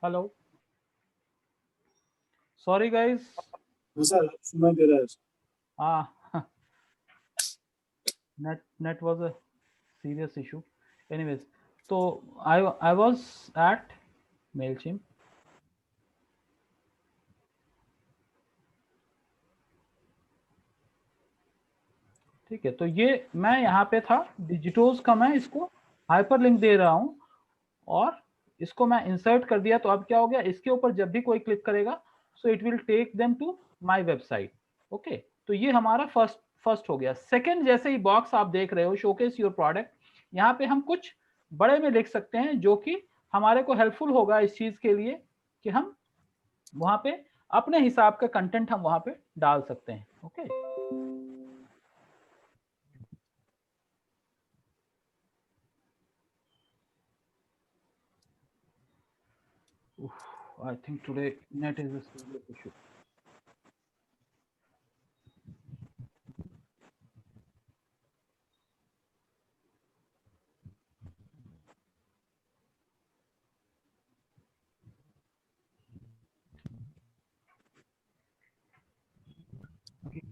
Hello, sorry guys. Sir सुना दे रहा है। ah net was a serious issue. Anyways, so I was at Mailchimp. ठीक है, तो ये मैं यहाँ पे था डिजिटोज का, मैं इसको हाइपर लिंक दे रहा हूँ और इसको मैं इंसर्ट कर दिया। तो अब क्या हो गया, इसके ऊपर जब भी कोई क्लिक करेगा so it will take them to my website. Okay, तो ये हमारा फर्स्ट हो गया। सेकंड, जैसे ही बॉक्स आप देख रहे हो शोकेस योर प्रोडक्ट, यहाँ पे हम कुछ बड़े में लिख सकते हैं जो कि हमारे को हेल्पफुल होगा इस चीज के लिए कि हम वहां पे अपने हिसाब का कंटेंट हम वहां पे डाल सकते हैं। Okay, I think today net is a serious issue. Okay.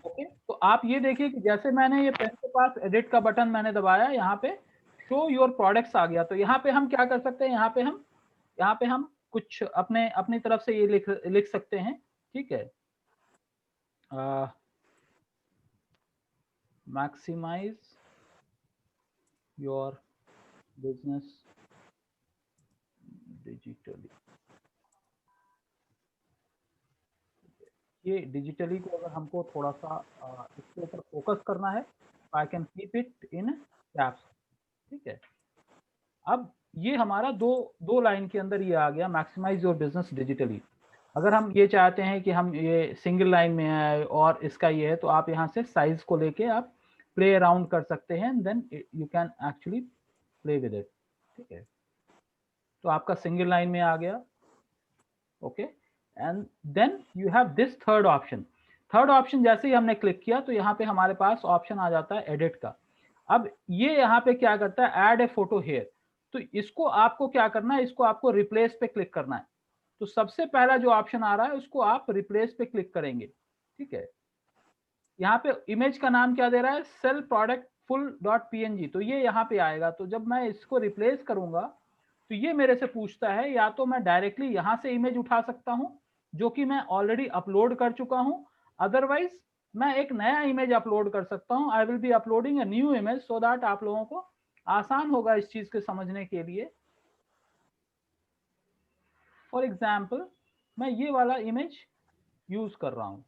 Okay, तो आप ये देखिए कि जैसे मैंने ये पेन के पास एडिट का बटन मैंने दबाया, यहाँ पे शो योर प्रोडक्ट्स आ गया। तो यहाँ पे हम क्या कर सकते हैं, यहाँ पे हम कुछ अपने अपनी तरफ से ये लिख सकते हैं। ठीक है, मैक्सिमाइज योर बिजनेस डिजिटली। ये डिजिटली को अगर हमको थोड़ा सा इसके ऊपर फोकस करना है, I can keep it in caps. ठीक है, अब ये हमारा दो लाइन के अंदर ये आ गया, मैक्सिमाइज योर बिजनेस डिजिटली। अगर हम ये चाहते हैं कि हम ये सिंगल लाइन में आए और इसका ये है, तो आप यहाँ से साइज को लेके आप प्ले अराउंड कर सकते हैं, then you can actually play with it. ठीक है, तो आपका सिंगल लाइन में आ गया। Okay, and then you have this third option. Third option जैसे ही हमने क्लिक किया तो यहाँ पे हमारे पास ऑप्शन आ जाता है एडिट का। अब ये यहाँ पे क्या करता है, ऐड ए फोटो हेयर। तो इसको आपको क्या करना है, इसको आपको रिप्लेस पे क्लिक करना है। तो सबसे पहला जो ऑप्शन आ रहा है उसको आप रिप्लेस पे क्लिक करेंगे। ठीक है, यहाँ पे इमेज का नाम क्या दे रहा है, sale product full dot png। तो ये यहाँ पे आएगा। तो जब मैं इसको रिप्लेस करूंगा तो ये मेरे से पूछता है, या तो मैं डायरेक्टली यहाँ से इमेज उठा सकता हूँ जो कि मैं ऑलरेडी अपलोड कर चुका हूँ, अदरवाइज मैं एक नया इमेज अपलोड कर सकता हूँ। I will be uploading a new image so that आप लोगों को आसान होगा इस चीज के समझने के लिए। फॉर एग्जाम्पल, मैं ये वाला इमेज यूज कर रहा हूँ।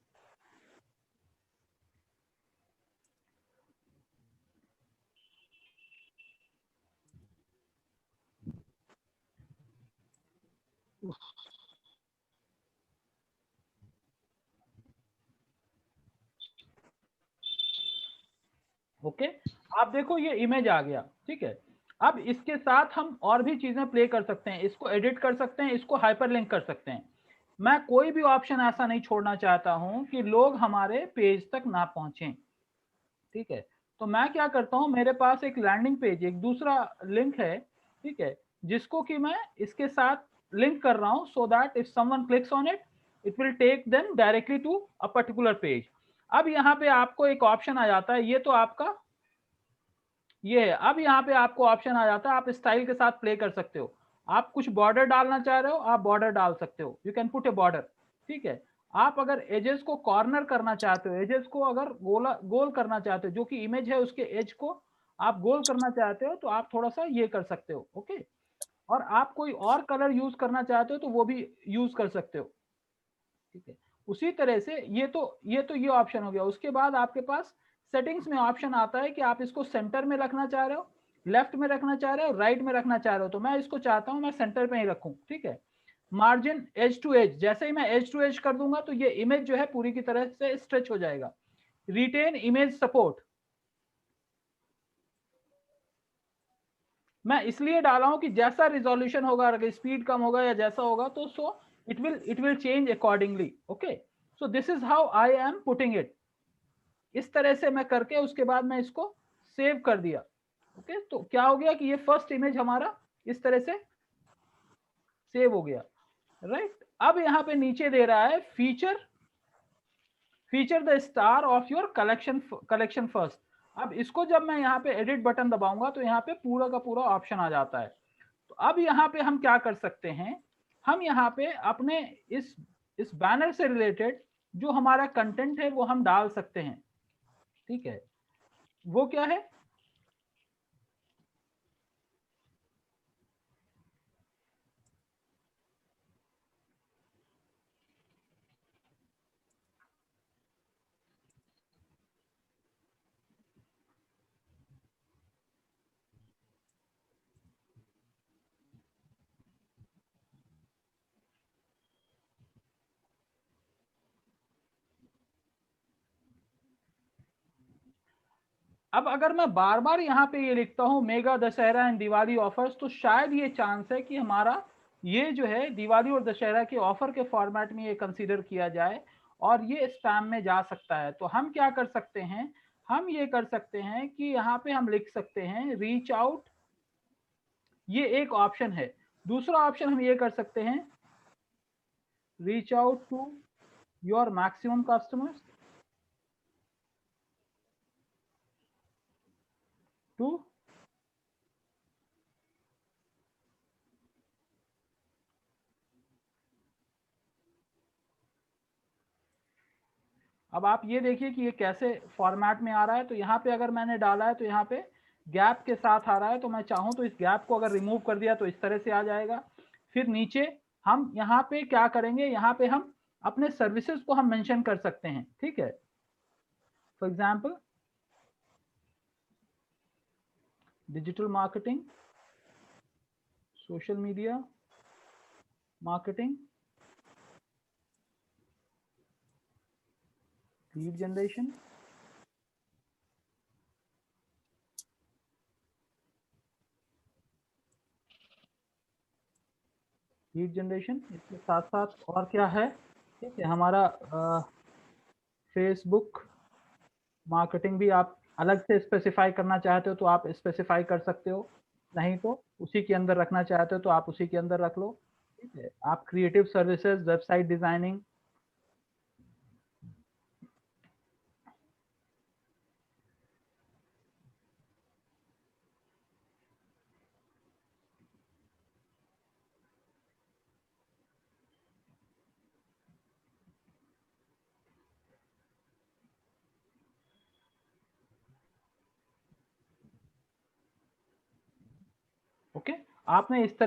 ओके, आप देखो ये इमेज आ गया। ठीक है, अब इसके साथ हम और भी चीजें प्ले कर सकते हैं, इसको एडिट कर सकते हैं, इसको हाइपरलिंक कर सकते हैं। मैं कोई भी ऑप्शन ऐसा नहीं छोड़ना चाहता हूं कि लोग हमारे पेज तक ना पहुंचे। ठीक है, तो मैं क्या करता हूं, मेरे पास एक लैंडिंग पेज, एक दूसरा लिंक है। ठीक है, जिसको कि मैं इसके साथ लिंक कर रहा हूं so that if someone clicks on it, it will take them directly to a particular page. अब यहाँ पे आपको एक ऑप्शन आ जाता है, ये तो आपका ये है। अब यहाँ पे आपको ऑप्शन आ जाता है, आप स्टाइल के साथ प्ले कर सकते हो। आप कुछ बॉर्डर डालना चाह रहे हो, आप बॉर्डर डाल सकते हो, you can put A border. ठीक है, आप अगर एजेस को कॉर्नर करना चाहते हो, एजेस को अगर गोल करना चाहते हो, जो कि इमेज है उसके एज को आप गोल करना चाहते हो, तो आप थोड़ा सा ये कर सकते हो। ओके, और आप कोई और कलर यूज करना चाहते हो तो वो भी यूज कर सकते हो। ठीक है, उसी तरह से ये तो ये ऑप्शन हो गया। उसके बाद आपके पास सेटिंग्स में ऑप्शन आता है कि आप इसको सेंटर में रखना चाह रहे हो, लेफ्ट में रखना चाह रहे हो, राइट में रखना चाह रहे हो। तो मैं इसको चाहता हूं मैं सेंटर में ही रखूं, ठीक है। मार्जिन एज टू एज, जैसे ही मैं एज टू एज कर दूंगा तो ये इमेज जो है पूरी की तरह से स्ट्रेच हो जाएगा। रिटेन इमेज सपोर्ट मैं इसलिए डाला हूं कि जैसा रिजोल्यूशन होगा, अगर स्पीड कम होगा या जैसा होगा तो सो it will change accordingly. Okay, so this is how I am putting it. इस तरह से मैं करके उसके बाद मैं इसको सेव कर दिया। ओके, तो क्या हो गया कि ये फर्स्ट इमेज हमारा इस तरह से सेव हो गया, राइट। अब यहाँ पे नीचे दे रहा है feature the star of your collection first. अब इसको जब मैं यहाँ पे एडिट बटन दबाऊंगा तो यहाँ पे पूरा का पूरा ऑप्शन आ जाता है। तो अब यहाँ पे हम क्या कर सकते हैं, हम यहाँ पे अपने इस बैनर से रिलेटेड जो हमारा कंटेंट है वो हम डाल सकते हैं, ठीक है। वो क्या है, अब अगर मैं बार बार यहाँ पे ये लिखता हूँ mega Dussehra and Diwali offers, तो शायद ये चांस है कि हमारा ये जो है दिवाली और दशहरा के ऑफर के फॉर्मेट में ये कंसीडर किया जाए और ये स्पैम में जा सकता है। तो हम क्या कर सकते हैं, हम ये कर सकते हैं कि यहाँ पे हम लिख सकते हैं रीच आउट, ये एक ऑप्शन है। दूसरा ऑप्शन हम ये कर सकते हैं reach out to your maximum customers to अब आप ये देखिए कि ये कैसे फॉर्मेट में आ रहा है। तो यहाँ पे अगर मैंने डाला है तो यहाँ पे गैप के साथ आ रहा है, तो मैं चाहूँ तो इस गैप को अगर रिमूव कर दिया तो इस तरह से आ जाएगा। फिर नीचे हम यहाँ पे क्या करेंगे, यहाँ पे हम अपने सर्विसेज को हम मेंशन कर सकते हैं, ठीक है। For example digital marketing, social media marketing, lead generation, lead generation, इसके साथ साथ और क्या है, ठीक है, हमारा फेसबुक मार्केटिंग भी आप अलग से स्पेसिफाई करना चाहते हो तो आप स्पेसिफाई कर सकते हो, नहीं तो उसी के अंदर रखना चाहते हो तो आप उसी के अंदर रख लो, ठीक है। आप creative services, website designing, okay. आपने इस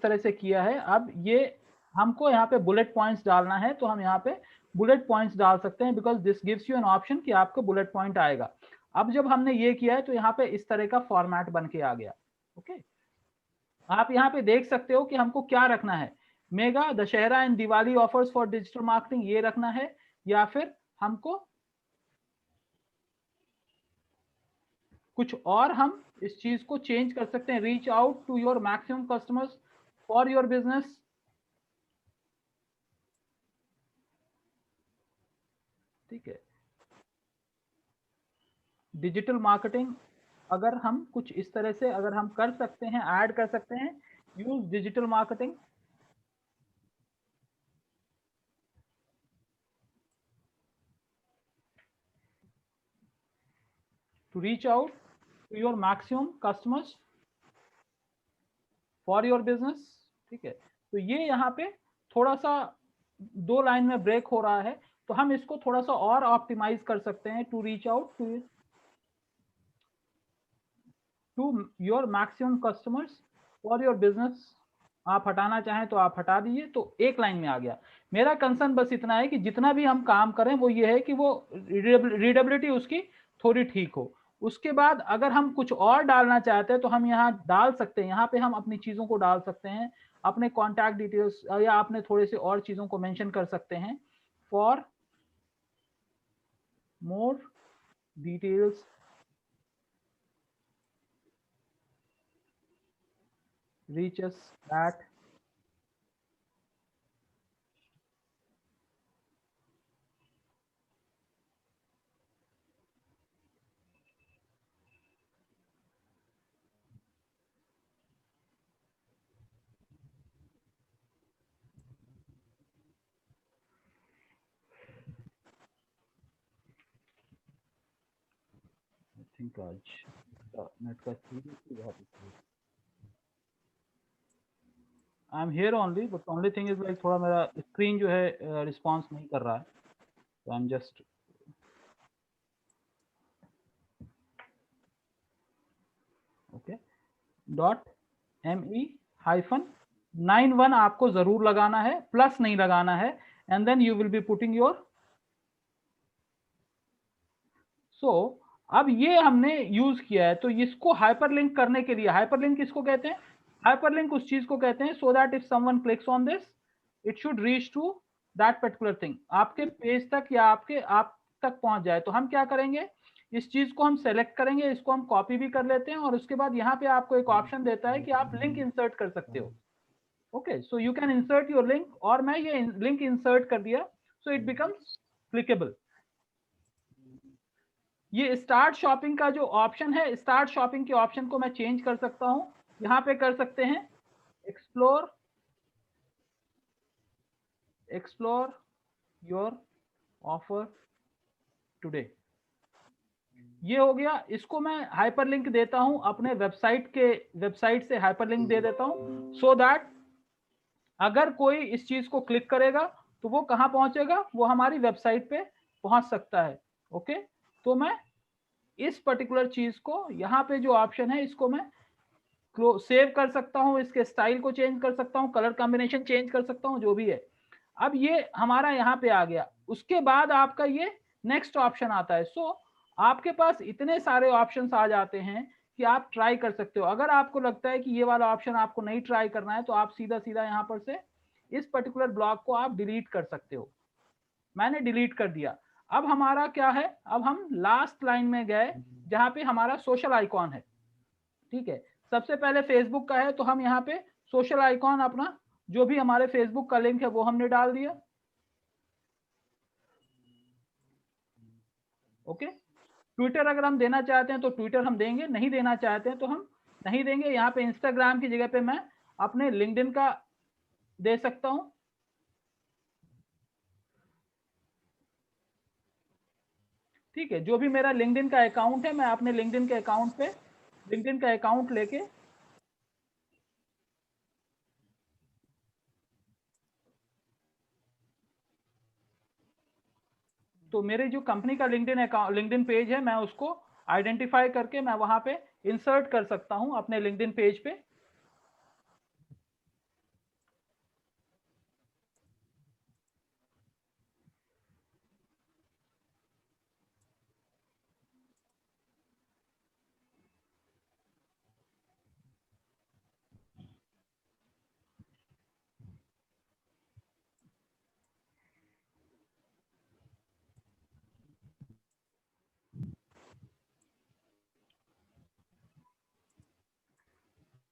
तरह से किया है। अब ये हमको यहाँ पे बुलेट पॉइंट्स डालना है तो हम यहाँ पे बुलेट पॉइंट्स डाल सकते हैं, because this gives you an option कि आपको बुलेट पॉइंट आएगा। अब जब हमने ये किया है तो यहाँ पे इस तरह का फॉर्मेट बन के आ गया, ओके। आप यहाँ पे देख सकते हो कि हमको क्या रखना है, mega Dussehra and Diwali offers for digital marketing ये रखना है, या फिर हमको कुछ और हम इस चीज को चेंज कर सकते हैं, reach out to your maximum customers for your business, ठीक है। डिजिटल मार्केटिंग अगर हम कुछ इस तरह से अगर हम कर सकते हैं, ऐड कर सकते हैं, use digital marketing to reach out to your maximum customers for your business, ठीक है। तो ये यहाँ पे थोड़ा सा 2 लाइन में ब्रेक हो रहा है, तो हम इसको थोड़ा सा और ऑप्टिमाइज कर सकते हैं, to reach out to your maximum customers for your business. आप हटाना चाहें तो आप हटा दीजिए, तो एक लाइन में आ गया। मेरा कंसर्न बस इतना है कि जितना भी हम काम करें वो ये है कि वो रीडेबिलिटी उसकी थोड़ी ठीक हो। उसके बाद अगर हम कुछ और डालना चाहते हैं तो हम यहाँ डाल सकते हैं, यहाँ पे हम अपनी चीजों को डाल सकते हैं, अपने कॉन्टैक्ट डिटेल्स या अपने थोड़े से और चीजों को मेंशन कर सकते हैं। For more details reach us at I think आज नेट का स्पीड बहुत I am here only, but only thing is like थोड़ा मेरा स्क्रीन जो है रिस्पॉन्स नहीं कर रहा है, तो I am just okay. Dot ME-91 आपको जरूर लगाना है, प्लस नहीं लगाना है, and then you will be putting your. So अब ये हमने यूज किया है, तो इसको हाइपरलिंक करने के लिए, हाइपरलिंक किसको कहते हैं? हाइपरलिंक उस चीज को कहते हैं so that if someone clicks on this it should reach to that particular thing, आपके पेज तक या आप तक पहुंच जाए। तो हम क्या करेंगे, इस चीज को हम सेलेक्ट करेंगे, इसको हम कॉपी भी कर लेते हैं, और उसके बाद यहाँ पे आपको एक ऑप्शन देता है कि आप लिंक इंसर्ट कर सकते हो। Okay, so you can insert your link, और मैं ये लिंक इंसर्ट कर दिया, सो इट बिकम्स क्लिकेबल। ये स्टार्ट शॉपिंग का जो ऑप्शन है, स्टार्ट शॉपिंग के ऑप्शन को मैं चेंज कर सकता हूं, यहां पे कर सकते हैं एक्सप्लोर योर ऑफर टुडे। ये हो गया, इसको मैं हाइपरलिंक देता हूं अपने वेबसाइट से हाइपरलिंक दे देता हूं, सो दैट अगर कोई इस चीज को क्लिक करेगा तो वो कहां पहुंचेगा, वो हमारी वेबसाइट पे पहुंच सकता है। ओके, तो मैं इस पर्टिकुलर चीज को, यहाँ पे जो ऑप्शन है इसको मैं सेव कर सकता हूँ, इसके स्टाइल को चेंज कर सकता हूँ, कलर कॉम्बिनेशन चेंज कर सकता हूँ, जो भी है। अब ये हमारा यहाँ पे आ गया। उसके बाद आपका ये नेक्स्ट ऑप्शन आता है। सो आपके पास इतने सारे ऑप्शंस आ जाते हैं कि आप ट्राई कर सकते हो। अगर आपको लगता है कि ये वाला ऑप्शन आपको नहीं ट्राई करना है, तो आप सीधा सीधा यहाँ पर से इस पर्टिकुलर ब्लॉक को आप डिलीट कर सकते हो। मैंने डिलीट कर दिया। अब हमारा क्या है, अब हम लास्ट लाइन में गए जहां पे हमारा सोशल आइकॉन है। ठीक है, सबसे पहले फेसबुक का है, तो हम यहाँ पे सोशल आइकॉन अपना जो भी हमारे फेसबुक का लिंक है वो हमने डाल दिया। ओके, ट्विटर अगर हम देना चाहते हैं तो ट्विटर हम देंगे, नहीं देना चाहते हैं तो हम नहीं देंगे। यहाँ पे इंस्टाग्राम की जगह पे मैं अपने लिंक्डइन का दे सकता हूँ। ठीक है, जो भी मेरा लिंक्डइन का अकाउंट है, मैं अपने लिंक्डइन के अकाउंट पे लिंक्डइन का अकाउंट लेके, तो मेरे जो कंपनी का लिंक्डइन पेज है, मैं उसको आइडेंटिफाई करके मैं वहां पे इंसर्ट कर सकता हूं अपने लिंक्डइन पेज पे।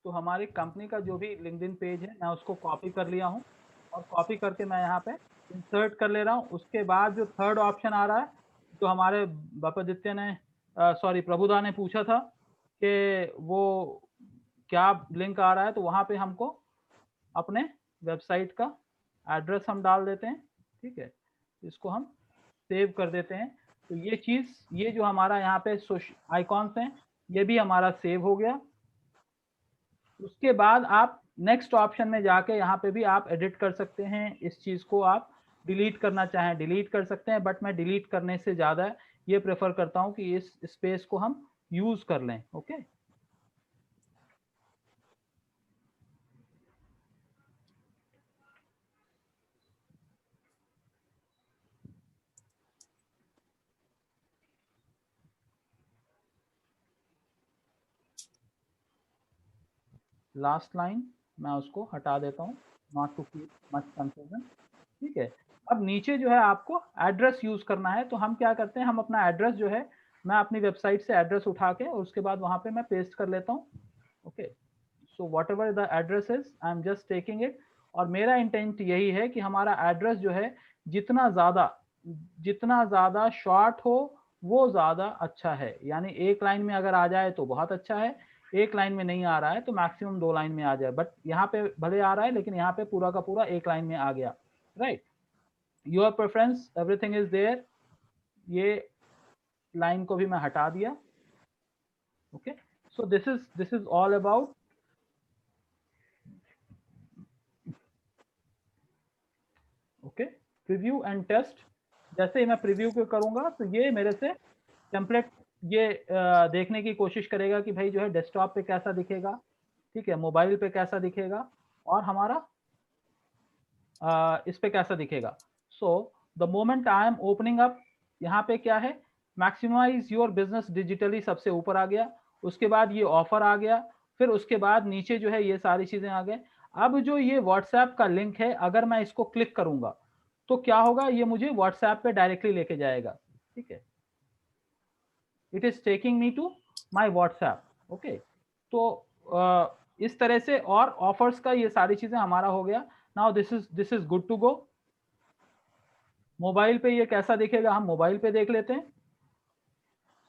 तो हमारी कंपनी का जो भी लिंक्डइन पेज है, मैं उसको कॉपी कर लिया हूँ, और कॉपी करके मैं यहाँ पे इंसर्ट कर ले रहा हूँ। उसके बाद जो थर्ड ऑप्शन आ रहा है, तो हमारे बापादित्य ने सॉरी प्रभुदा ने पूछा था कि वो क्या लिंक आ रहा है, तो वहाँ पे हमको अपने वेबसाइट का एड्रेस हम डाल देते हैं। ठीक है, इसको हम सेव कर देते हैं। तो ये चीज़, ये जो हमारा यहाँ पे आइकॉन्स हैं, ये भी हमारा सेव हो गया। उसके बाद आप नेक्स्ट ऑप्शन में जाके यहाँ पे भी आप एडिट कर सकते हैं। इस चीज़ को आप डिलीट करना चाहें डिलीट कर सकते हैं, बट मैं डिलीट करने से ज़्यादा ये प्रेफर करता हूँ कि इस स्पेस को हम यूज़ कर लें। ओके, लास्ट लाइन मैं उसको हटा देता हूँ, not to keep much confusion. ठीक है, अब नीचे जो है आपको एड्रेस यूज करना है, तो हम क्या करते हैं, हम अपना एड्रेस जो है मैं अपनी वेबसाइट से एड्रेस उठा के और उसके बाद वहां पे मैं पेस्ट कर लेता हूँ। Okay, so what ever the address is I am just taking it, और मेरा इंटेंट यही है कि हमारा एड्रेस जो है जितना ज़्यादा शॉर्ट हो वो ज़्यादा अच्छा है। यानी एक लाइन में अगर आ जाए तो बहुत अच्छा है, एक लाइन में नहीं आ रहा है तो मैक्सिमम 2 लाइन में आ जाए, बट यहाँ पे भले आ रहा है लेकिन यहाँ पे पूरा का पूरा एक लाइन में आ गया, right. Your preference everything is there, ये लाइन को भी मैं हटा दिया। Okay, so this is all about okay preview and test. जैसे ही मैं प्रीव्यू को करूंगा तो ये मेरे से टेम्पलेट ये देखने की कोशिश करेगा कि भाई जो है डेस्कटॉप पे कैसा दिखेगा, ठीक है, मोबाइल पे कैसा दिखेगा और हमारा इस पे कैसा दिखेगा। So the moment I am opening up, यहाँ पे क्या है, मैक्सिमाइज योर बिजनेस डिजिटली सबसे ऊपर आ गया, उसके बाद ये ऑफर आ गया, फिर उसके बाद नीचे जो है ये सारी चीजें आ गए। अब जो ये व्हाट्सएप का लिंक है, अगर मैं इसको क्लिक करूंगा तो क्या होगा, ये मुझे व्हाट्सएप पे डायरेक्टली लेके जाएगा। ठीक है, it is taking me to my WhatsApp. Okay, तो इस तरह से और ऑफर्स का ये सारी चीजें हमारा हो गया। Now this is good to go. Mobile पे ये कैसा दिखेगा, हम मोबाइल पे देख लेते हैं।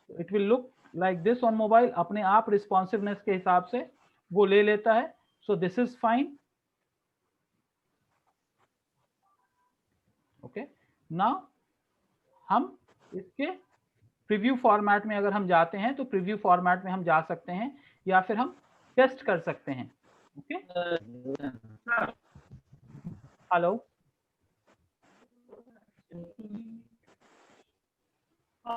It will look like this on mobile, अपने आप रिस्पॉन्सिवनेस के हिसाब से वो ले लेता है। सो this is fine. Okay, now हम इसके प्रीव्यू फॉर्मेट में अगर हम जाते हैं तो प्रीव्यू फॉर्मेट में हम जा सकते हैं या फिर हम टेस्ट कर सकते हैं। Okay, hello, hello,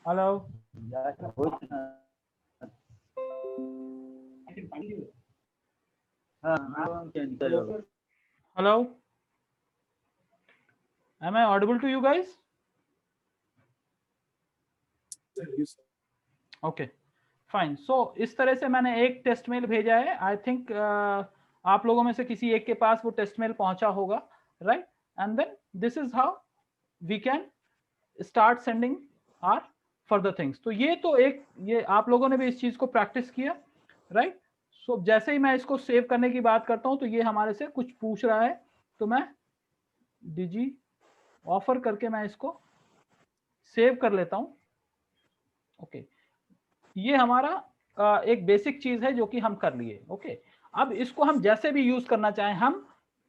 hello, hello, am I audible to you guys? Yes, okay, fine. So इस तरह से मैंने एक टेस्ट मेल भेजा है। आई थिंक आप लोगों में से किसी एक के पास वो टेस्ट मेल पहुंचा होगा, right. And then this is how we can start sending or further things. तो ये आप लोगों ने भी इस चीज को प्रैक्टिस किया, राइट। सो जैसे ही मैं इसको सेव करने की बात करता हूं तो ये हमारे से कुछ पूछ रहा है, तो मैं डिजी ऑफर करके मैं इसको सेव कर लेता हूं। ओके, ये हमारा एक बेसिक चीज है जो कि हम कर लिए। ओके, अब इसको हम जैसे भी यूज करना चाहें, हम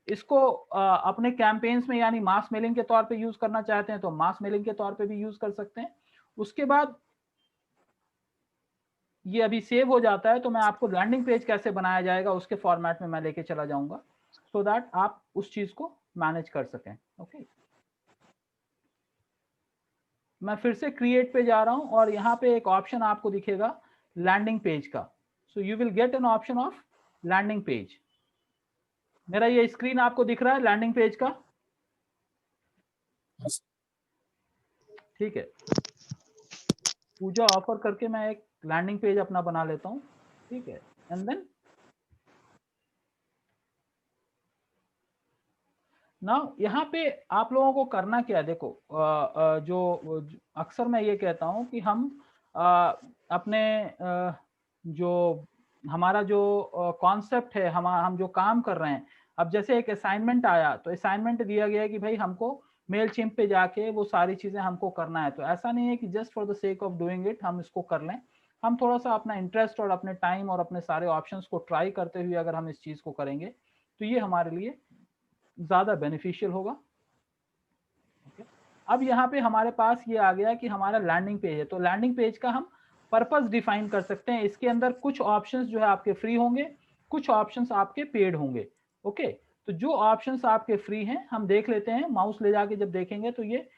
इसको अपने कैंपेन्स में यानी मास मेलिंग के तौर पे यूज करना चाहते हैं तो मास मेलिंग के तौर पे भी यूज कर सकते हैं। उसके बाद ये अभी सेव हो जाता है तो मैं आपको लैंडिंग पेज कैसे बनाया जाएगा उसके फॉर्मेट में मैं लेके चला जाऊंगा, सो दैट आप उस चीज को मैनेज कर सकें। ओके, मैं फिर से क्रिएट पे जा रहा हूं और यहाँ पे एक ऑप्शन आपको दिखेगा लैंडिंग पेज का। So you will get an option of landing page. मेरा ये स्क्रीन आपको दिख रहा है लैंडिंग पेज का? yes. ठीक है, पूजा ऑफर करके मैं एक लैंडिंग पेज अपना बना लेता हूँ। ठीक है, एंड देन नाउ यहाँ पे आप लोगों को करना क्या है, देखो अक्सर मैं ये कहता हूँ कि हम अपने जो हमारा जो कॉन्सेप्ट है, हम जो काम कर रहे हैं, अब जैसे एक असाइनमेंट आया तो असाइनमेंट दिया गया है कि भाई हमको मेल चिम्प पे जाके वो सारी चीजें हमको करना है। तो ऐसा नहीं है कि just for the sake of doing it हम इसको कर लें। हम थोड़ा सा अपना इंटरेस्ट और अपने टाइम और अपने सारे ऑप्शंस को ट्राई करते हुए अगर हम इस चीज को करेंगे तो ये हमारे लिए ज्यादा बेनिफिशियल होगा। okay? अब यहाँ पे हमारे पास ये आ गया कि हमारा लैंडिंग पेज है, तो लैंडिंग पेज का हम पर्पस डिफाइन कर सकते हैं। इसके अंदर कुछ ऑप्शंस जो है आपके फ्री होंगे, कुछ ऑप्शंस आपके पेड होंगे। ओके, तो जो ऑप्शंस आपके फ्री हैं हम देख लेते हैं, माउस ले जाके जब देखेंगे तो ये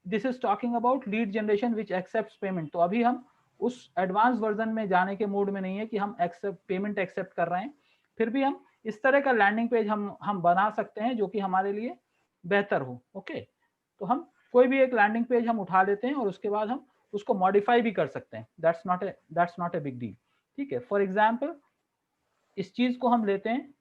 this is talking about lead generation which accepts payment. तो अभी हम उस एडवांस वर्जन में जाने के मूड में नहीं है कि हम पेमेंट एक्सेप्ट कर रहे हैं, फिर भी हम इस तरह का लैंडिंग पेज हम बना सकते हैं जो कि हमारे लिए बेहतर हो। ओके, तो हम कोई भी एक लैंडिंग पेज हम उठा लेते हैं और उसके बाद हम उसको मॉडिफाई भी कर सकते हैं। That's not a big deal. ठीक है, फॉर एग्जाम्पल इस चीज को हम लेते हैं,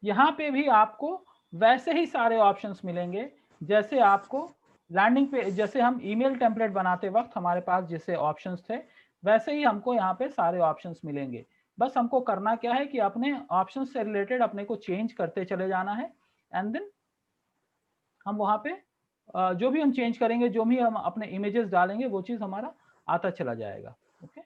यहाँ पे भी आपको वैसे ही सारे ऑप्शंस मिलेंगे जैसे आपको लैंडिंग पे, जैसे हम ईमेल टेम्पलेट बनाते वक्त हमारे पास जैसे ऑप्शंस थे, वैसे ही हमको यहाँ पे सारे ऑप्शंस मिलेंगे। बस हमको करना क्या है कि अपने ऑप्शंस से रिलेटेड अपने को चेंज करते चले जाना है, एंड देन हम वहाँ पे जो भी हम चेंज करेंगे, जो भी हम अपने इमेजेस डालेंगे, वो चीज हमारा आता चला जाएगा। ओके,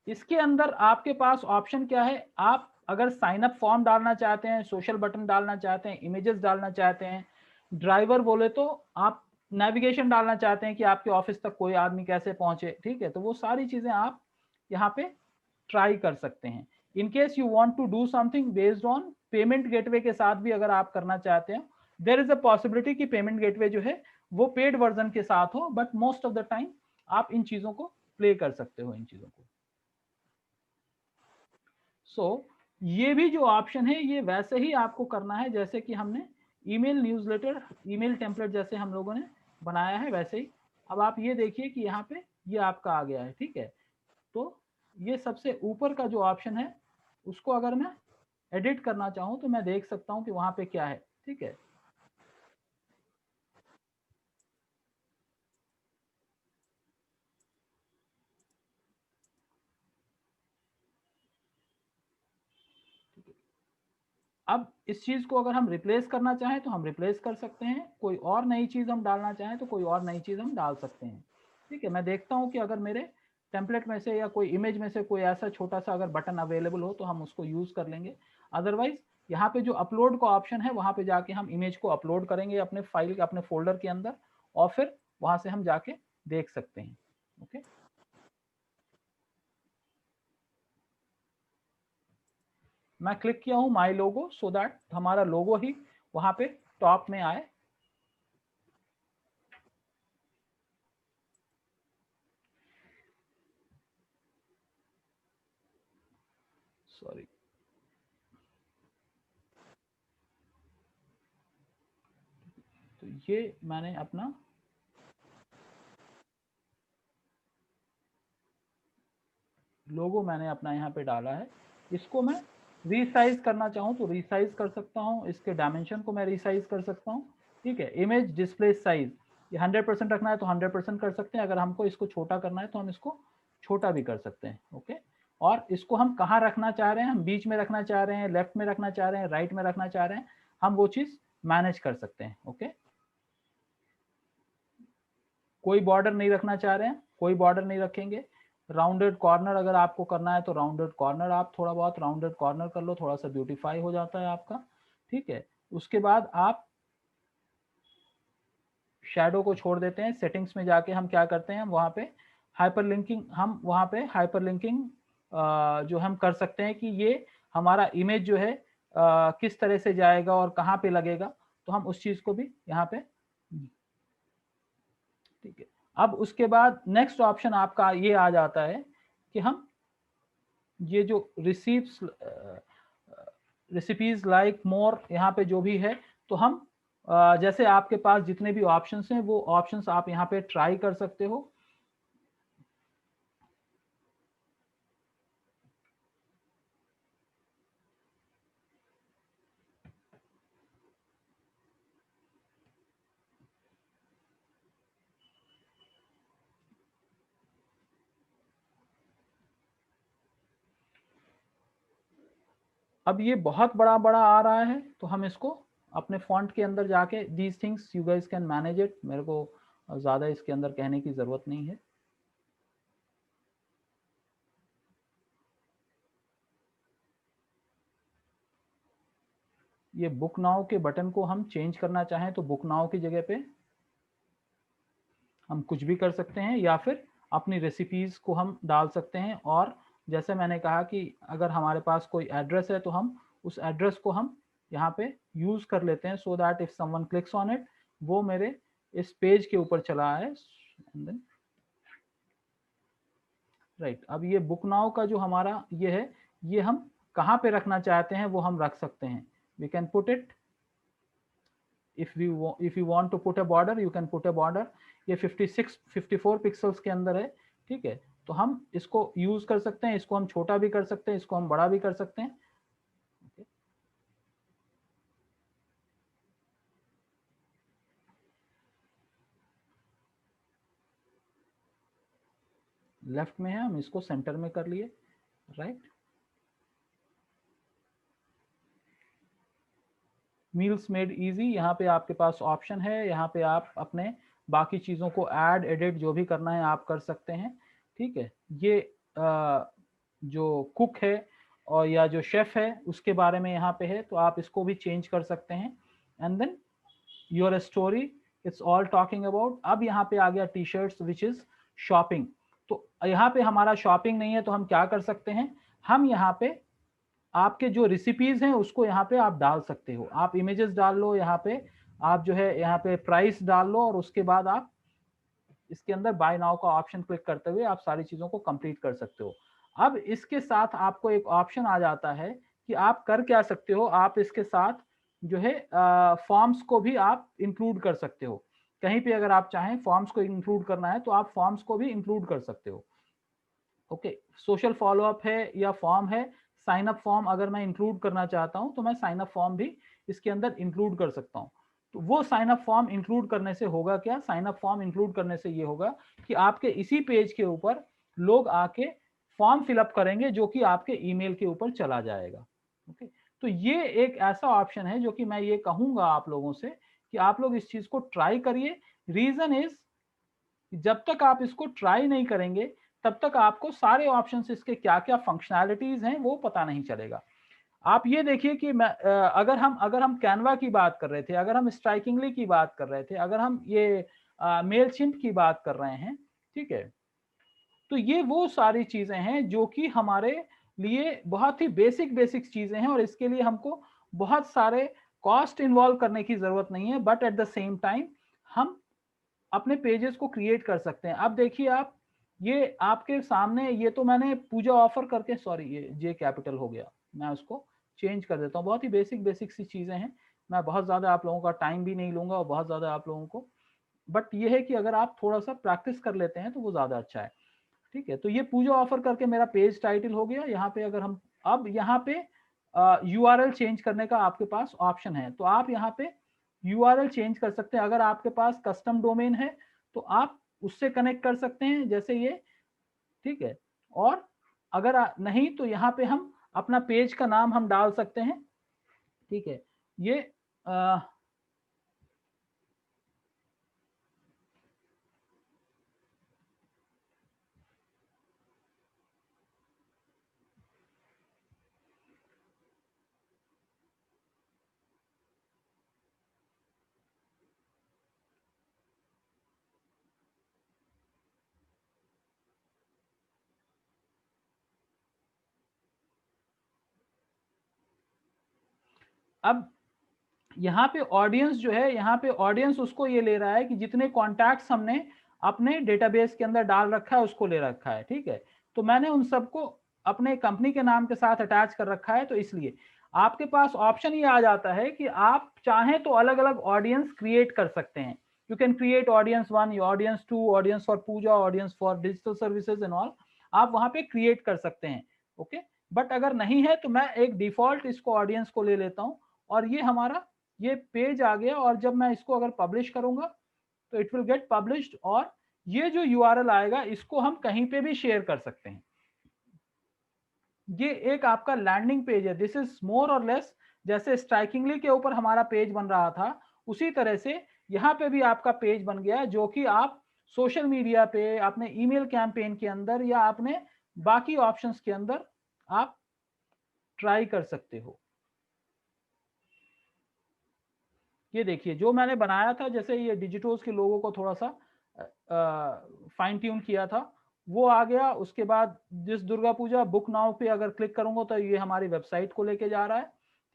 इसके अंदर आपके पास ऑप्शन क्या है, आप अगर साइन अप फॉर्म डालना चाहते हैं, सोशल बटन डालना चाहते हैं, इमेजेस डालना चाहते हैं, ड्राइवर बोले तो आप नेविगेशन डालना चाहते हैं कि आपके ऑफिस तक कोई आदमी कैसे पहुंचे, ठीक है, तो वो सारी चीजें आप यहाँ पे ट्राई कर सकते हैं। In case you want to do something based on payment gateway के साथ भी अगर आप करना चाहते हैं, देयर इज अ पॉसिबिलिटी कि पेमेंट गेटवे जो है वो पेड वर्जन के साथ हो, but most of the time आप इन चीजों को प्ले कर सकते हो, इन चीजों को। ये भी जो ऑप्शन है ये वैसे ही आपको करना है जैसे कि हमने ईमेल न्यूज़लेटर, ईमेल टेम्पलेट जैसे हम लोगों ने बनाया है वैसे ही। अब आप ये देखिए कि यहाँ पे ये आपका आ गया है, ठीक है। तो ये सबसे ऊपर का जो ऑप्शन है उसको अगर मैं एडिट करना चाहूँ तो मैं देख सकता हूँ कि वहाँ पे क्या है, ठीक है। अब इस चीज को अगर हम रिप्लेस करना चाहें तो हम रिप्लेस कर सकते हैं, कोई और नई चीज हम डालना चाहें तो कोई और नई चीज हम डाल सकते हैं, ठीक है। मैं देखता हूं कि अगर मेरे टेम्पलेट में से या कोई इमेज में से कोई ऐसा छोटा सा अगर बटन अवेलेबल हो तो हम उसको यूज कर लेंगे। अदरवाइज यहाँ पे जो अपलोड का ऑप्शन है वहां पे जाके हम इमेज को अपलोड करेंगे अपने फाइल अपने फोल्डर के अंदर, और फिर वहां से हम जाके देख सकते हैं। ओके, मैं क्लिक किया हूं माई लोगो, सो दैट हमारा लोगो ही वहां पे टॉप में आए। सॉरी, तो ये मैंने अपना लोगो मैंने अपना यहाँ पे डाला है। इसको मैं रीसाइज करना चाहूँ तो रीसाइज कर सकता हूँ, इसके डायमेंशन को मैं रीसाइज कर सकता हूँ, ठीक है। इमेज डिस्प्ले साइज ये 100% रखना है तो 100% कर सकते हैं, अगर हमको इसको छोटा करना है तो हम इसको छोटा भी कर सकते हैं। ओके, और इसको हम कहाँ रखना चाह रहे हैं, हम बीच में रखना चाह रहे हैं, लेफ्ट में रखना चाह रहे हैं, राइट में रखना चाह रहे हैं, हम वो चीज मैनेज कर सकते हैं। ओके, कोई बॉर्डर नहीं रखना चाह रहे हैं, कोई बॉर्डर नहीं रखेंगे। राउंडेड कॉर्नर अगर आपको करना है तो राउंडेड कॉर्नर, आप थोड़ा बहुत राउंडेड कॉर्नर कर लो, थोड़ा सा ब्यूटीफाई हो जाता है आपका, ठीक है। उसके बाद आप शैडो को छोड़ देते हैं, सेटिंग्स में जाके हम क्या करते हैं, वहां पे हाइपरलिंकिंग, हम वहां पे हाइपरलिंकिंग जो हम कर सकते हैं कि ये हमारा इमेज जो है किस तरह से जाएगा और कहाँ पे लगेगा, तो हम उस चीज को भी यहाँ पे, ठीक है। अब उसके बाद नेक्स्ट ऑप्शन आपका ये आ जाता है कि हम ये जो रिसीप्स रेसिपीज लाइक मोर यहाँ पे जो भी है, तो हम जैसे आपके पास जितने भी ऑप्शंस हैं वो ऑप्शंस आप यहाँ पे ट्राई कर सकते हो। अब ये बहुत बड़ा बड़ा आ रहा है तो हम इसको अपने फॉन्ट के अंदर जाके, these things you guys can manage it, मेरे को ज़्यादा इसके अंदर कहने की ज़रूरत नहीं है। ये बुक नाउ के बटन को हम चेंज करना चाहें तो बुक नाउ की जगह पे हम कुछ भी कर सकते हैं, या फिर अपनी रेसिपीज को हम डाल सकते हैं और जैसे मैंने कहा कि अगर हमारे पास कोई एड्रेस है तो हम उस एड्रेस को हम यहाँ पे यूज कर लेते हैं, so that if someone clicks on it, वो मेरे इस पेज के ऊपर चला है। राइट, अब ये बुक नाउ का जो हमारा ये है, ये हम कहाँ पे रखना चाहते हैं वो हम रख सकते हैं। We can put it, if you want to put a border, you can put a border। ये 54 पिक्सल्स के अंदर है, ठीक है। तो हम इसको यूज कर सकते हैं, इसको हम छोटा भी कर सकते हैं, इसको हम बड़ा भी कर सकते हैं। लेफ्ट में है, हम इसको सेंटर में कर लिए, राइट। मील्स मेड इजी, यहाँ पे आपके पास ऑप्शन है, यहाँ पे आप अपने बाकी चीज़ों को ऐड एडिट जो भी करना है आप कर सकते हैं, ठीक है। ये जो कुक है और या जो शेफ है उसके बारे में यहाँ पे है, तो आप इसको भी चेंज कर सकते हैं। And then your story, it's all talking about. अब यहाँ पे आ गया T shirts which is shopping. तो यहाँ पे हमारा शॉपिंग नहीं है, तो हम क्या कर सकते हैं, हम यहाँ पे आपके जो रेसिपीज हैं उसको यहाँ पे आप डाल सकते हो। आप इमेजेस डाल लो यहाँ पे, आप जो है यहाँ पे प्राइस डाल लो, और उसके बाद आप इसके अंदर बाय नाउ का ऑप्शन क्लिक करते हुए आप सारी चीजों को कंप्लीट कर सकते हो। अब इसके साथ आपको एक ऑप्शन आ जाता है कि आप कर क्या सकते हो, आप इसके साथ जो है फॉर्म्स को भी आप इंक्लूड कर सकते हो। कहीं पे अगर आप चाहें फॉर्म्स को इंक्लूड करना है तो आप फॉर्म्स को भी इंक्लूड कर सकते हो। ओके, सोशल फॉलोअप है या फॉर्म है, साइन अप फॉर्म अगर मैं इंक्लूड करना चाहता हूं तो मैं साइन अप फॉर्म भी इसके अंदर इंक्लूड कर सकता हूं। तो वो साइन अप फॉर्म इंक्लूड करने से होगा क्या, साइन अप फॉर्म इंक्लूड करने से ये होगा कि आपके इसी पेज के ऊपर लोग आके फॉर्म फिलअप करेंगे जो कि आपके ईमेल के ऊपर चला जाएगा। ओके, तो ये एक ऐसा ऑप्शन है जो कि मैं ये कहूंगा आप लोगों से कि आप लोग इस चीज को ट्राई करिए। रीजन इज, जब तक आप इसको ट्राई नहीं करेंगे तब तक आपको सारे ऑप्शंस इसके क्या क्या फंक्शनैलिटीज हैं वो पता नहीं चलेगा। आप ये देखिए कि मैं अगर हम कैनवा की बात कर रहे थे, अगर हम स्ट्राइकिंगली की बात कर रहे थे, अगर हम ये मेलचिम्प की बात कर रहे हैं, ठीक है, तो ये वो सारी चीजें हैं जो कि हमारे लिए बहुत ही बेसिक बेसिक चीजें हैं, और इसके लिए हमको बहुत सारे कॉस्ट इन्वॉल्व करने की जरूरत नहीं है, but at the same time हम अपने पेजेस को क्रिएट कर सकते हैं। अब देखिए आप, ये आपके सामने, ये तो मैंने पूजा ऑफर करके, सॉरी ये जे कैपिटल हो गया, मैं उसको चेंज कर देता हूँ। बहुत ही बेसिक बेसिक सी चीजें हैं, मैं बहुत ज्यादा आप लोगों का टाइम भी नहीं लूंगा और बहुत ज्यादा आप लोगों को, बट ये है कि अगर आप थोड़ा सा प्रैक्टिस कर लेते हैं तो वो ज्यादा अच्छा है, ठीक है। तो ये पूजा ऑफर करके मेरा पेज टाइटल हो गया। यहाँ पे अगर हम, अब यहाँ पे यूआरएल चेंज करने का आपके पास ऑप्शन है, तो आप यहाँ पे यूआरएल चेंज कर सकते हैं। अगर आपके पास कस्टम डोमेन है तो आप उससे कनेक्ट कर सकते हैं, जैसे ये, ठीक है। और अगर नहीं तो यहाँ पे हम अपना पेज का नाम हम डाल सकते हैं, ठीक है। ये अब यहाँ पे ऑडियंस जो है, यहाँ पे ऑडियंस उसको ये ले रहा है कि जितने कॉन्टैक्ट्स हमने अपने डेटाबेस के अंदर डाल रखा है उसको ले रखा है, ठीक है। तो मैंने उन सबको अपने कंपनी के नाम के साथ अटैच कर रखा है, तो इसलिए आपके पास ऑप्शन ये आ जाता है कि आप चाहें तो अलग अलग ऑडियंस क्रिएट कर सकते हैं। You can create audience 1, audience 2, audience for Puja, audience for digital services and all, आप वहां पे क्रिएट कर सकते हैं। ओके, बट अगर नहीं है तो मैं एक डिफॉल्ट इसको ऑडियंस को ले लेता हूं, और ये हमारा ये पेज आ गया। और जब मैं इसको अगर पब्लिश करूंगा तो इट विल गेट पब्लिश्ड, और ये जो यूआरएल आएगा इसको हम कहीं पे भी शेयर कर सकते हैं। ये एक आपका लैंडिंग पेज है। दिस इज मोर और लेस जैसे स्ट्राइकिंगली के ऊपर हमारा पेज बन रहा था, उसी तरह से यहाँ पे भी आपका पेज बन गया, जो कि आप सोशल मीडिया पे, अपने ईमेल कैंपेन के अंदर या अपने बाकी ऑप्शंस के अंदर आप ट्राई कर सकते हो। ये देखिए जो मैंने बनाया था, जैसे ये डिजिटोस के लोगों को थोड़ा सा फाइन ट्यून किया था, वो आ गया। उसके बाद जिस दुर्गा पूजा बुक नाउ पे अगर क्लिक करूंगा तो ये हमारी वेबसाइट को लेके जा रहा है,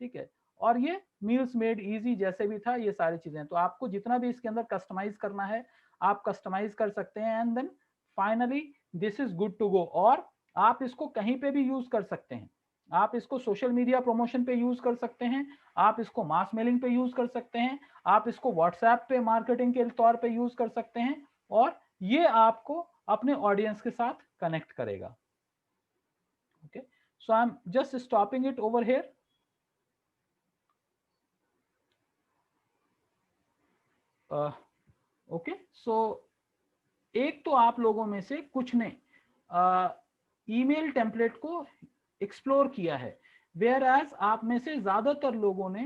ठीक है। और ये मील्स मेड इजी जैसे भी था, ये सारी चीजें। तो आपको जितना भी इसके अंदर कस्टमाइज करना है आप कस्टमाइज कर सकते हैं। And then finally this is good to go. और आप इसको कहीं पे भी यूज कर सकते हैं। आप इसको सोशल मीडिया प्रमोशन पे यूज कर सकते हैं, आप इसको मास मेलिंग पे यूज कर सकते हैं, आप इसको व्हाट्सएप पे मार्केटिंग के तौर पे यूज कर सकते हैं, और ये आपको अपने ऑडियंस के साथ कनेक्ट करेगा। Okay, so I am just stopping it over here. Okay, so एक तो आप लोगों में से कुछ ने ईमेल टेम्पलेट को एक्सप्लोर किया है, वेयर एज आप में से ज्यादातर लोगों ने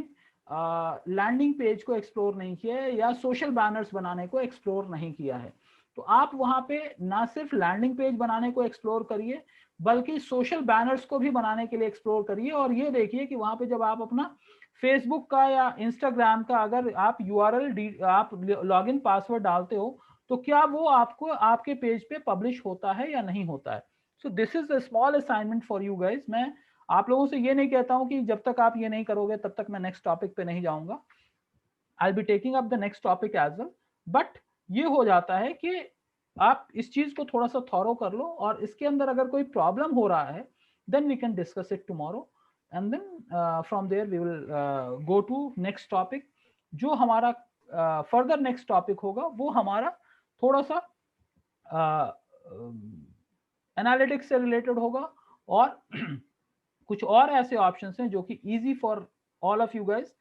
लैंडिंग पेज को एक्सप्लोर नहीं किया है या सोशल बैनर्स बनाने को एक्सप्लोर नहीं किया है। तो आप वहां पे ना सिर्फ लैंडिंग पेज बनाने को एक्सप्लोर करिए बल्कि सोशल बैनर्स को भी बनाने के लिए एक्सप्लोर करिए। और ये देखिए कि वहां पे जब आप अपना फेसबुक का या इंस्टाग्राम का अगर आप यूआरएल आप लॉगिन पासवर्ड डालते हो तो क्या वो आपको आपके पेज पे पब्लिश होता है या नहीं होता है। सो this is a small assignment for you guys. मैं आप लोगों से ये नहीं कहता हूं कि जब तक आप ये नहीं करोगे तब तक मैं नेक्स्ट टॉपिक पे नहीं जाऊंगा। I be taking up the next topic as well. But ये हो जाता है कि आप इस चीज को थोड़ा सा थॉरो कर लो, और इसके अंदर अगर कोई प्रॉब्लम हो रहा है then we can discuss it tomorrow. And then from there we will go to next topic. जो हमारा फर्दर नेक्स्ट टॉपिक होगा वो हमारा थोड़ा सा एनालिटिक्स से रिलेटेड होगा, और कुछ और ऐसे ऑप्शंस हैं जो कि easy for all of you guys,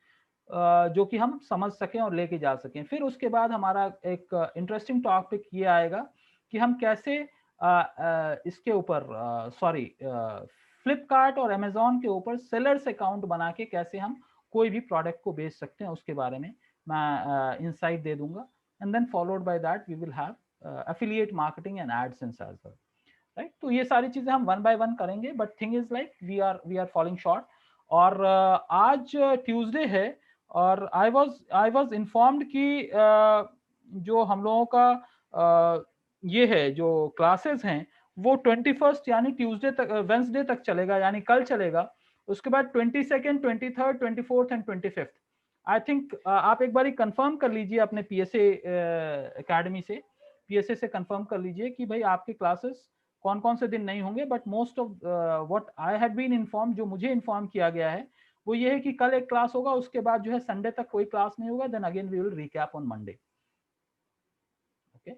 जो कि हम समझ सकें और लेके जा सकें। फिर उसके बाद हमारा एक इंटरेस्टिंग टॉपिक ये आएगा कि हम कैसे इसके ऊपर सॉरी फ्लिपकार्ट और अमेजोन के ऊपर सेलर्स अकाउंट बना के कैसे हम कोई भी प्रोडक्ट को बेच सकते हैं, उसके बारे में मैं इंसाइट दे दूंगा। And then followed by that we will have affiliate marketing and AdSense as well, right. तो ये सारी चीजें हम वन बाय वन करेंगे, but thing is like we are falling short. और आज ट्यूसडे है और आई वाज इन्फॉर्म्ड कि जो हम लोगों का ये है जो क्लासेस हैं वो 21 यानी ट्यूसडे तक वेंसडे तक चलेगा, यानी कल चलेगा। उसके बाद 22, 23, 24 एंड 25। आई थिंक आप एक बार कंफर्म कर लीजिए अपने पीएसए एकेडमी से, पीएसए से कंफर्म कर लीजिए कि भाई आपके क्लासेस कौन कौन से दिन नहीं होंगे। But most of what I had been inform, जो मुझे इन्फॉर्म किया गया है वो ये है कि कल एक क्लास होगा, उसके बाद जो है संडे तक कोई क्लास नहीं होगा, then again we will recap on Monday. Okay,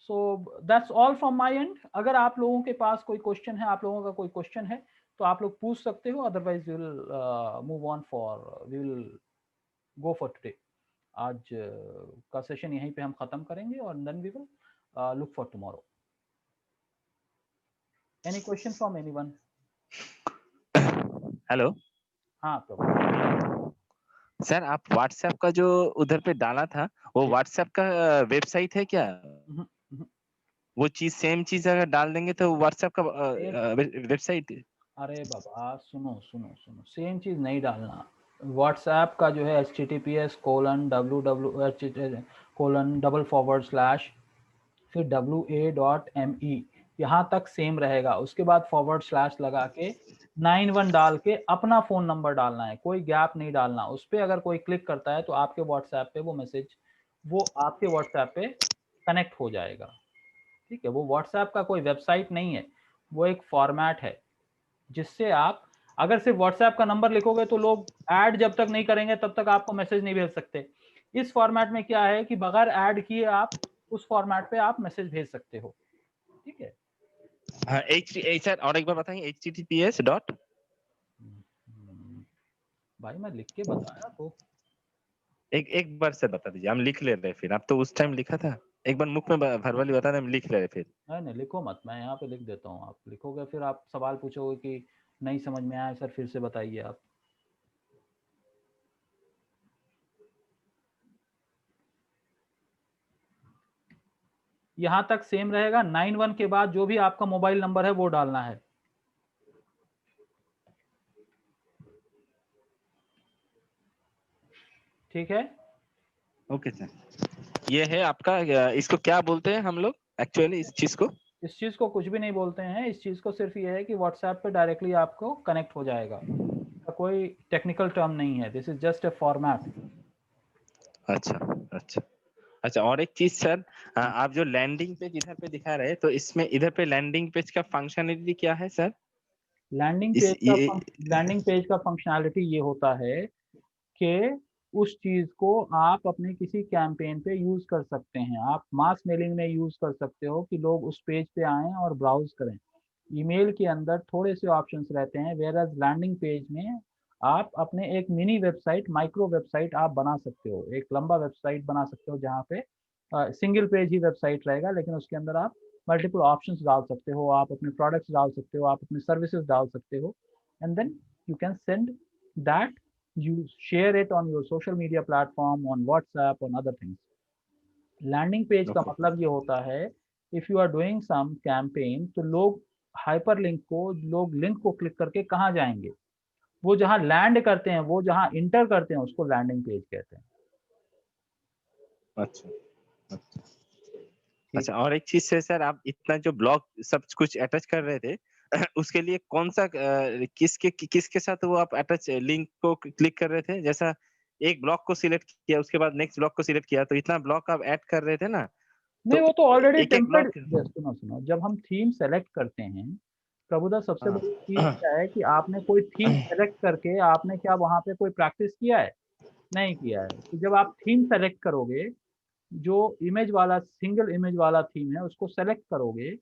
so that's all from my end. अगर आप लोगों के पास कोई क्वेश्चन है, आप लोगों का कोई क्वेश्चन है तो आप लोग पूछ सकते हो, otherwise we will move on for we will go for today. आज का सेशन यहीं पे हम खत्म करेंगे और then we will look for tomorrow. Any question from anyone? Hello. हाँ प्रभु। सर आप व्हाट्सएप का जो उधर पे डाला था वो व्हाट्सएप का वेबसाइट है क्या? वो चीज सेम चीज अगर डाल देंगे तो व्हाट्सएप का वेबसाइट? अरे बाबा सुनो सुनो सुनो, सेम चीज नहीं डालना। व्हाट्सएप का जो है https:// फिर wa.me यहाँ तक सेम रहेगा। उसके बाद / लगा के 91 डाल के अपना फोन नंबर डालना है, कोई गैप नहीं डालना। उस पर अगर कोई क्लिक करता है तो आपके व्हाट्सएप पे वो मैसेज वो आपके व्हाट्सएप पे कनेक्ट हो जाएगा, ठीक है। वो व्हाट्सएप का कोई वेबसाइट नहीं है, वो एक फॉर्मेट है जिससे आप अगर सिर्फ व्हाट्सएप का नंबर लिखोगे तो लोग ऐड जब तक नहीं करेंगे तब तक आपको मैसेज नहीं भेज सकते। इस फॉर्मेट में क्या है कि बगैर ऐड किए आप उस फॉर्मेट पे आप मैसेज भेज सकते हो, ठीक है। हाँ, सर और एक बार बताएंगे https डॉट। भाई मैं लिख के बताया तो एक बार से बता दीजिए, हम लिख ले रहे फिर। आप तो उस टाइम लिखा था, एक बार मुख में वर्बली बता दें, हम लिख ले रहे फिर। नहीं लिखो मत, मैं यहाँ पे लिख देता हूँ। आप लिखोगे फिर आप सवाल पूछोगे कि नहीं समझ में आया सर, फिर से बताइए आप। यहाँ तक सेम रहेगा। 91 के बाद जो भी आपका मोबाइल नंबर है वो डालना है। ठीक है, ओके सर। ये है आपका, इसको क्या बोलते हैं हम लोग एक्चुअली इस चीज को? इस चीज को कुछ भी नहीं बोलते हैं, इस चीज को सिर्फ ये है कि व्हाट्सएप पे डायरेक्टली आपको कनेक्ट हो जाएगा, कोई टेक्निकल टर्म नहीं है, this is just a format. अच्छा अच्छा अच्छा। और एक चीज सर, आप जो लैंडिंग पेज इधर पे दिखा रहे हैं, तो इसमें इधर पे लैंडिंग पेज का फंक्शनलिटी क्या है सर? लैंडिंग इस पेज का फंक्शनैलिटी ये होता है कि उस चीज को आप अपने किसी कैंपेन पे यूज कर सकते हैं, आप मास मेलिंग में यूज कर सकते हो कि लोग उस पेज पे आएं और ब्राउज करें। ईमेल के अंदर थोड़े से ऑप्शंस रहते हैं, वेयर एज लैंडिंग पेज में आप अपने एक मिनी वेबसाइट, माइक्रो वेबसाइट आप बना सकते हो, एक लंबा वेबसाइट बना सकते हो जहाँ पे सिंगल पेज ही वेबसाइट रहेगा, लेकिन उसके अंदर आप मल्टीपल ऑप्शंस डाल सकते हो, आप अपने प्रोडक्ट्स डाल सकते हो, आप अपने सर्विसेज डाल सकते हो, and then you can send that, you share it on your social media platform, on WhatsApp, on other things. Landing page का ओके मतलब ये होता है, if you are doing some campaign, तो लोग हाइपरलिंक को, लोग लिंक को क्लिक करके कहाँ जाएंगे, वो जहाँ लैंड करते हैं, वो जहाँ इंटर करते हैं, उसको लैंडिंग पेज कहते हैं। अच्छा अच्छा अच्छा। और एक चीज है सर, आप इतना जो ब्लॉग सब कुछ अटैच कर रहे थे उसके लिए कौन सा किसके साथ वो आप अटैच लिंक को क्लिक कर रहे थे? जैसा एक ब्लॉक को सिलेक्ट किया, उसके बाद नेक्स्ट ब्लॉक को सिलेक्ट किया, तो इतना ब्लॉक आप ऐड कर रहे थे ना, नहीं, तो वो तो ऑलरेडी एक एक टेम्पलेट, ब्लॉक। सुनो सुनो, जब हम थीम सेलेक्ट करते हैं प्रभुदा, सबसे हाँ बड़ी चीज क्या है कि आपने कोई थीम सेलेक्ट करके आपने क्या वहां पे कोई प्रैक्टिस किया है? नहीं किया है। तो जब आप थीम सेलेक्ट करोगे, जो इमेज वाला, सिंगल इमेज वाला थीम है, उसको सेलेक्ट करोगे,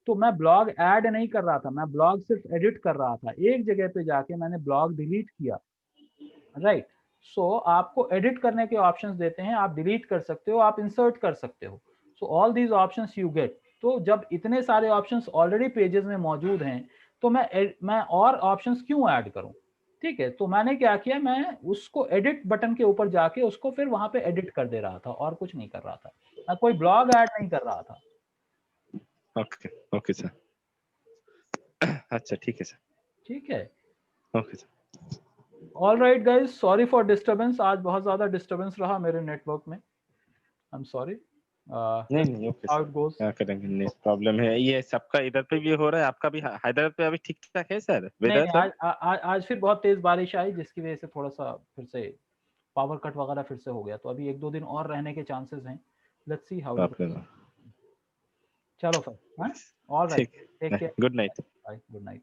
तो मैं ब्लॉग ऐड नहीं कर रहा था, मैं ब्लॉग सिर्फ एडिट कर रहा था, एक जगह पे जाके मैंने ब्लॉग डिलीट किया, राइट। सो आपको एडिट करने के ऑप्शंस देते हैं, आप डिलीट कर सकते हो, आप इंसर्ट कर सकते हो, so all these options you get. तो जब इतने सारे ऑप्शंस ऑलरेडी पेजेस में मौजूद हैं, तो मैं और ऑप्शंस क्यों ऐड करूं? ठीक है, तो मैंने क्या किया, मैं उसको एडिट बटन के ऊपर जाके उसको फिर वहां पे एडिट कर दे रहा था, और कुछ नहीं कर रहा था, मैं कोई ब्लॉग ऐड नहीं कर रहा था। Okay okay sir. अच्छा ठीक है सर। ठीक है, okay sir. All right guys, sorry for disturbance, आज बहुत ज्यादा डिस्टर्बेंस रहा मेरे नेटवर्क में, आई एम सॉरी। नहीं नहीं, okay how sir, it goes. क्या करेंगे, नेट प्रॉब्लम है, ये सबका इधर पे भी हो रहा है, आपका भी हैदराबाद पे अभी ठीक ठाक है सर नहीं वेदर नहीं, सर? आज फिर बहुत तेज बारिश आई, जिसकी वजह से थोड़ा सा फिर से पावर कट वगैरह फिर से हो गया, तो अभी 1-2 दिन और रहने के चांसेस हैं, लेट्स सी हाउ इट बाप रे गोज। बाप। चलो फिर, हाँ, ऑल राइट, ठीक टेक है, care, good night. Bye, good night.